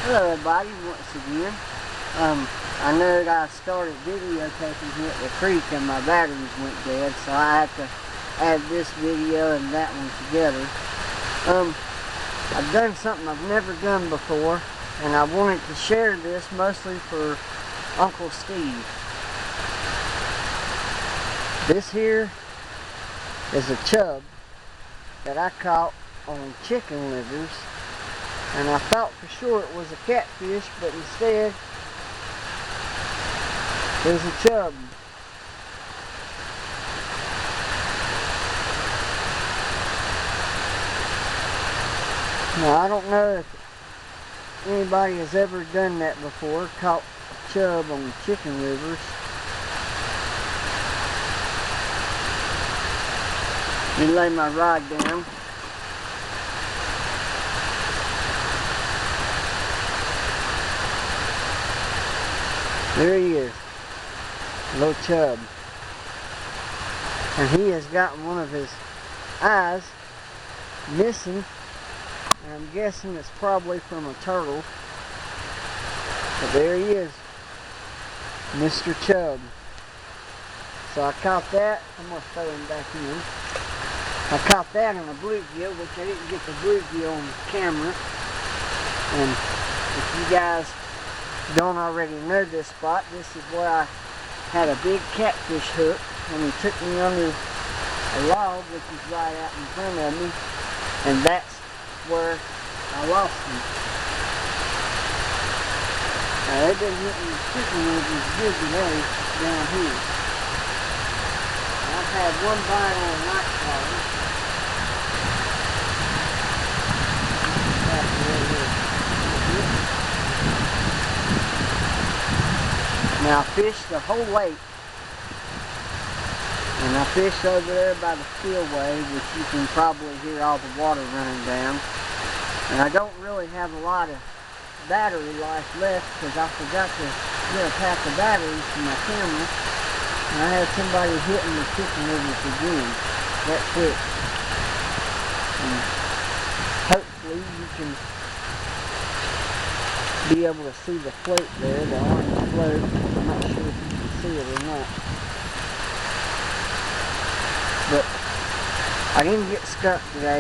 Hello everybody, once again. I know that I started videotaping here at the creek and my batteries went dead, so I have to add this video and that one together. I've done something I've never done before, and I wanted to share this mostly for Uncle Steve. This here is a chub that I caught on chicken livers. And I thought for sure it was a catfish, but instead it was a chub. Now I don't know if anybody has ever done that before, caught a chub on chicken livers. Let me lay my rod down. There he is, little chub, and he has gotten one of his eyes missing, and I'm guessing it's probably from a turtle, but there he is, Mr. Chub. So I caught that. I'm going to throw him back in. I caught that on a bluegill, which I didn't get the bluegill on camera, and if you guys don't already know this spot, this is where I had a big catfish hook, and he took me under a log, which is right out in front of me, and that's where I lost him. Now they've been hitting the chicken livers good today down here. I've had one bite on a night crawler. That's the way it is. Now I fished the whole lake, and I fished over there by the spillway, which you can probably hear all the water running down. And I don't really have a lot of battery life left because I forgot to get a pack of batteries for my camera, and I had somebody hitting the chicken livers again. That's it. And hopefully you can be able to see the float there, the orange float. I'm not sure if you can see it or not. But I didn't get stuck today.